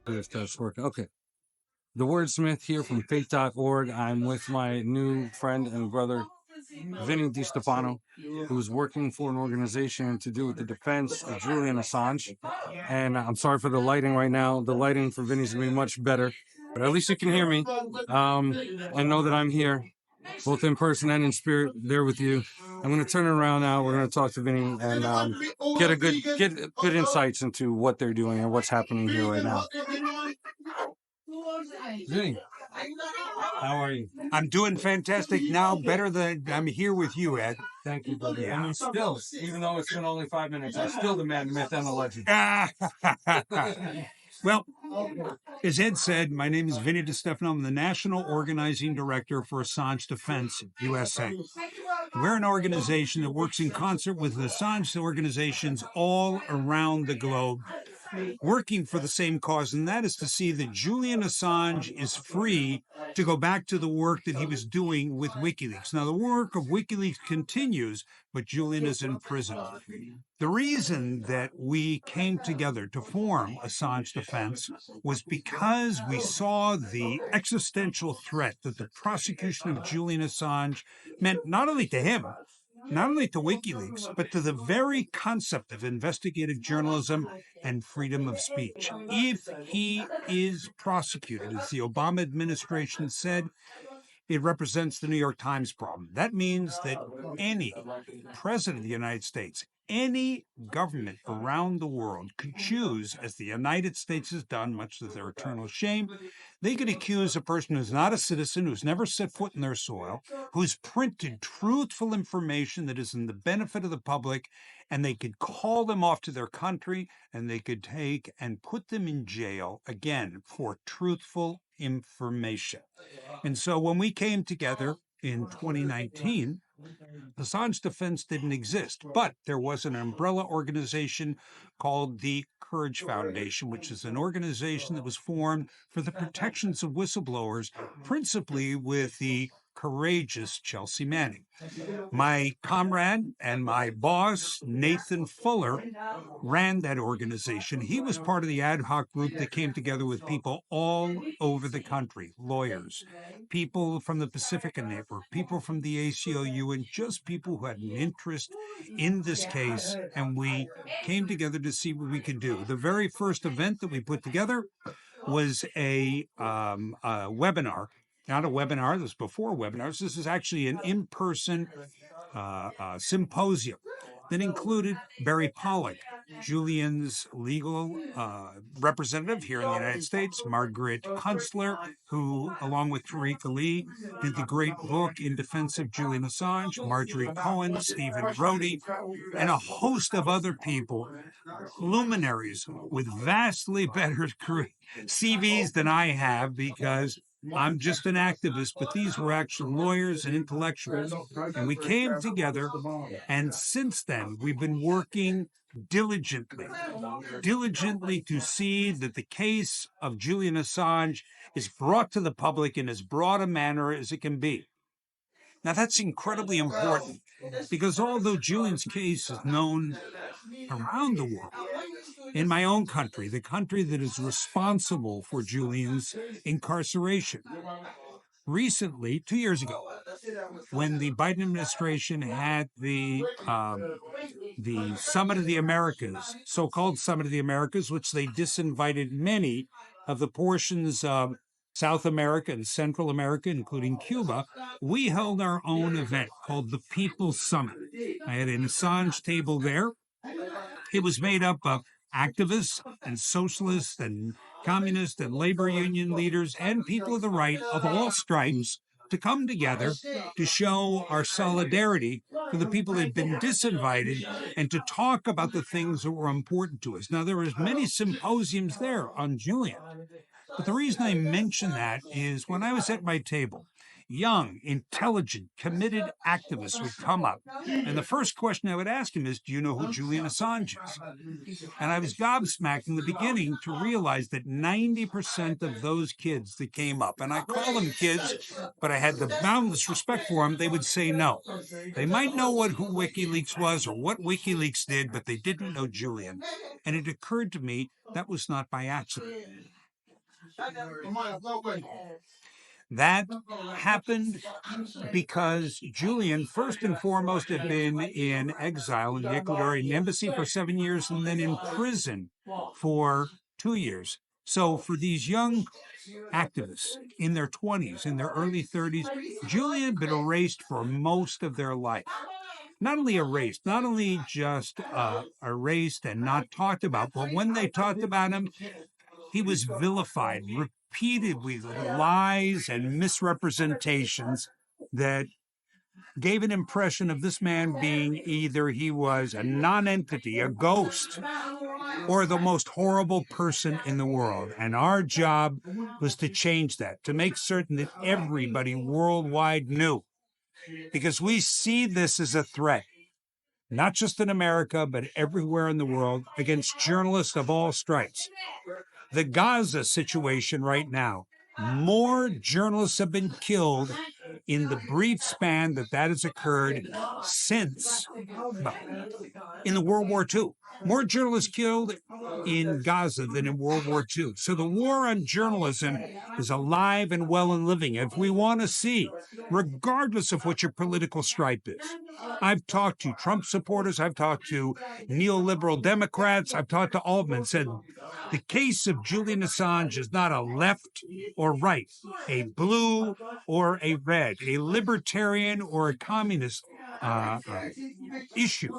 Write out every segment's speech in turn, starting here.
If that's working. Okay. The Wordsmith here from faith.org. I'm with my new friend and brother, Vinnie DeStefano, who's working for an organization to do with the defense of Julian Assange. And I'm sorry for the lighting right now. The lighting for Vinny's going to be much better, but at least you can hear me. And know that I'm here, both in person and in spirit, there with you. I'm going to turn around now. We're going to talk to Vinny and get good insights into what they're doing and what's happening here right now. Vinny, how are you? I'm doing fantastic now, better than I'm here with you, Ed. Thank you, brother. Yeah. And still, even though it's been only 5 minutes, I'm still the man, myth, and the legend. Well, as Ed said, my name is Vinnie DeStefano. I'm the National Organizing Director for Assange Defense USA. We're an organization that works in concert with Assange organizations all around the globe, working for the same cause, and that is to see that Julian Assange is free to go back to the work that he was doing with WikiLeaks. Now, the work of WikiLeaks continues, but Julian is in prison. The reason that we came together to form Assange Defense was because we saw the existential threat that the prosecution of Julian Assange meant not only to him, not only to WikiLeaks, but to the very concept of investigative journalism and freedom of speech. If he is prosecuted, as the Obama administration said, it represents the New York Times problem. That means that any president of the United States, any government around the world could choose, as the United States has done, much to their eternal shame, they could accuse a person who's not a citizen, who's never set foot in their soil, who's printed truthful information that is in the benefit of the public, and they could call them off to their country, and they could take and put them in jail, again, for truthful information. And so when we came together in 2019, Assange Defense didn't exist, but there was an umbrella organization called the Courage Foundation, which is an organization that was formed for the protections of whistleblowers, principally with the courageous Chelsea Manning. My comrade and my boss, Nathan Fuller, ran that organization. He was part of the ad hoc group that came together with people all over the country, lawyers, people from the Pacifica Network, people from the ACLU, and just people who had an interest in this case. And we came together to see what we could do. The very first event that we put together was a webinar. Not a webinar, this was before webinars. This is actually an in-person symposium that included Barry Pollock, Julian's legal representative here in the United States, Margaret Kunstler, who, along with Tariq Lee, did the great book In Defense of Julian Assange, Marjorie Cohen, Stephen Brody, and a host of other people, luminaries with vastly better CVs than I have, because I'm just an activist, but these were actual lawyers and intellectuals. And we came together, and since then, we've been working diligently to see that the case of Julian Assange is brought to the public in as broad a manner as it can be. Now, that's incredibly important, because although Julian's case is known around the world, in my own country, the country that is responsible for Julian's incarceration, recently, 2 years ago, when the Biden administration had the Summit of the Americas, so-called Summit of the Americas, which they disinvited many of the portions of South America and Central America, including Cuba, we held our own event called the People's Summit. I had an Assange table there. It was made up of activists and socialists and communist and labor union leaders and people of the right of all stripes to come together to show our solidarity for the people that had been disinvited and to talk about the things that were important to us. Now, there were many symposiums there on Julian, but the reason I mention that is when I was at my table, young, intelligent, committed activists would come up. And the first question I would ask him is, do you know who Julian Assange is? And I was gobsmacked in the beginning to realize that 90% of those kids that came up, and I call them kids, but I had the boundless respect for them, they would say no. They might know who WikiLeaks was or what WikiLeaks did, but they didn't know Julian. And it occurred to me that was not by accident. That happened because Julian, first and foremost, had been in exile in the Ecuadorian embassy for 7 years and then in prison for 2 years. So for these young activists in their 20s, in their early 30s, Julian had been erased for most of their life. Not only erased, not only just erased and not talked about, but when they talked about him, he was vilified repeatedly with lies and misrepresentations that gave an impression of this man being either he was a non-entity, a ghost, or the most horrible person in the world. And our job was to change that, to make certain that everybody worldwide knew, because we see this as a threat, not just in America, but everywhere in the world, against journalists of all stripes. The Gaza situation right now, more journalists have been killed in the brief span that has occurred since, in the World War II. More journalists killed in Gaza than in World War II. So the war on journalism is alive and well and living. If we want to see, regardless of what your political stripe is, I've talked to Trump supporters, I've talked to neoliberal Democrats, I've talked to all of them and said, the case of Julian Assange is not a left or right, a blue or a red, a libertarian or a communist issue.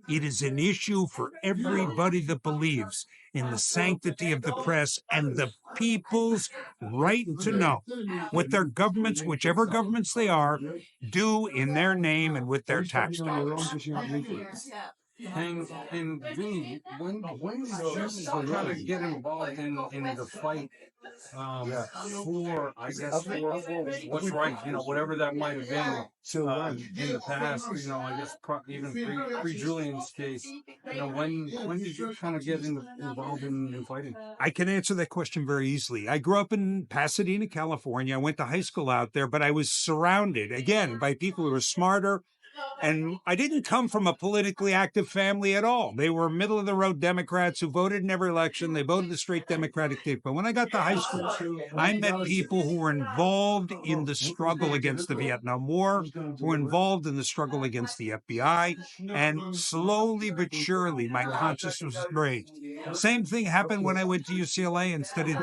It is an issue for everybody that believes in the sanctity of the press and the people's right to know what their governments, whichever governments they are, do in their name and with their tax dollars. And Vinny, when did you kind of get involved in the fight for, I guess, for what's right, whatever that might have been in the past, I guess even pre-Julian's case, when did you kind of get involved in fighting? I can answer that question very easily. I grew up in Pasadena, California. I went to high school out there, but I was surrounded, again, by people who were smarter. And I didn't come from a politically active family at all. They were middle-of-the-road Democrats who voted in every election. They voted the straight Democratic ticket. But when I got to high school, I met people who were involved in the struggle against the Vietnam War, who were involved in the struggle against the FBI, and slowly but surely, my consciousness was raised. Same thing happened when I went to UCLA and studied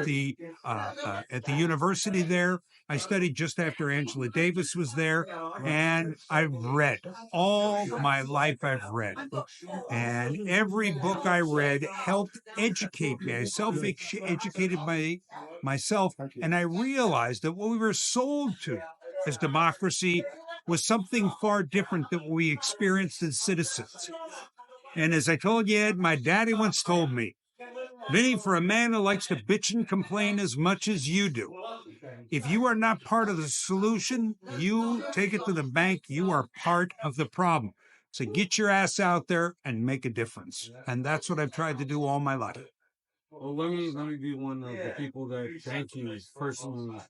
at the university there. I studied just after Angela Davis was there, and I've read. All my life I've read. And every book I read helped educate me. I self-educated myself, and I realized that what we were sold to as democracy was something far different than what we experienced as citizens. And as I told you, Ed, my daddy once told me, Vinny, for a man who likes to bitch and complain as much as you do, if you are not part of the solution, you take it to the bank, you are part of the problem. So get your ass out there and make a difference. And that's what I've tried to do all my life. Well, let me be one of the people that thank you personally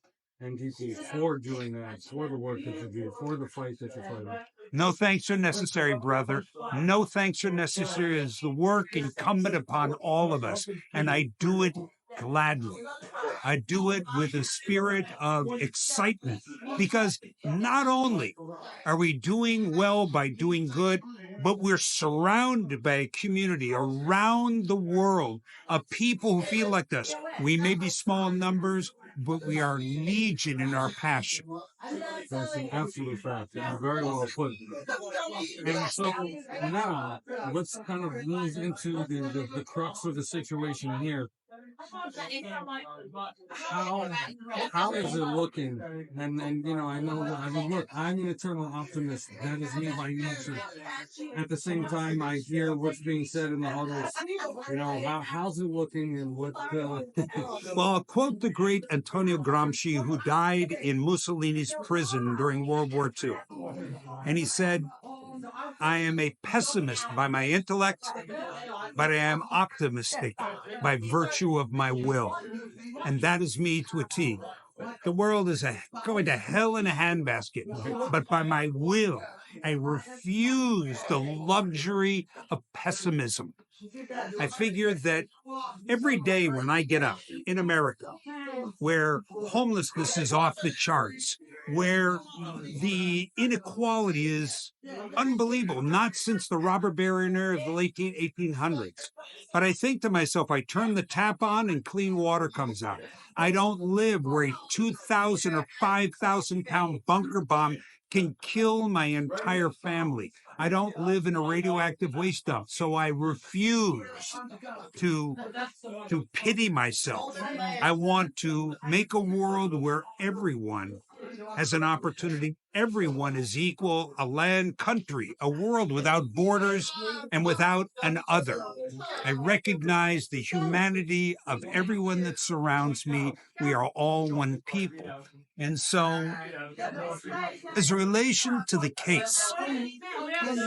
and deeply for doing that, for the work that you do, for the fight that you're fighting. No thanks are necessary, brother. No thanks are necessary. It's the work incumbent upon all of us, and I do it gladly. I do it with a spirit of excitement, because not only are we doing well by doing good, but we're surrounded by a community around the world of people who feel like us. We may be small in numbers, but we are legion in our passion. That's an absolute fact. Very well put. And so now, let's kind of move into the crux of the situation here. How is it looking? And I know that, look, I'm an eternal optimist. That is me by nature. At the same time, I hear what's being said in the huddles. How's it looking and what? Well, I'll quote the great Antonio Gramsci, who died in Mussolini's prison during World War II. And he said, I am a pessimist by my intellect, but I am optimistic by virtue of my will. And that is me to a T. The world is going to hell in a handbasket, but by my will, I refuse the luxury of pessimism. I figure that every day when I get up in America, where homelessness is off the charts, where the inequality is unbelievable, not since the robber baron era of the late 1800s. But I think to myself, I turn the tap on and clean water comes out. I don't live where a 2,000 or 5,000 pound bunker bomb can kill my entire family. I don't live in a radioactive waste dump, so I refuse to pity myself. I want to make a world where everyone has an opportunity. Everyone is equal, a land, country, a world without borders and without an other. I recognize the humanity of everyone that surrounds me. We are all one people. And so, as a relation to the case,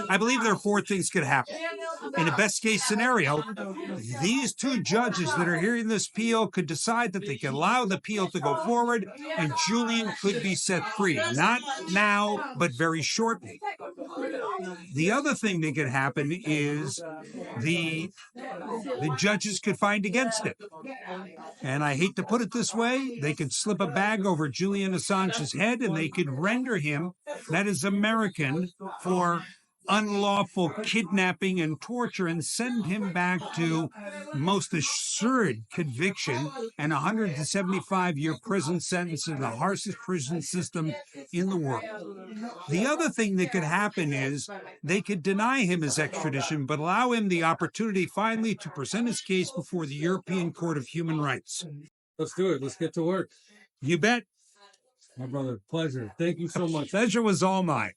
I believe there are four things could happen. In a best case scenario, these two judges that are hearing this appeal could decide that they can allow the appeal to go forward and Julian could be set free. Not now, but very shortly. The other thing that could happen is the judges could find against it. And I hate to put it this way, they could slip a bag over Julian Assange's head and they could render him, that is American, for unlawful kidnapping and torture and send him back to most assured conviction and 175-year prison sentence in the harshest prison system in the world. The other thing that could happen is they could deny him his extradition, but allow him the opportunity finally to present his case before the European Court of Human Rights. Let's do it. Let's get to work. You bet. My brother, pleasure. Thank you so much. Pleasure was all mine.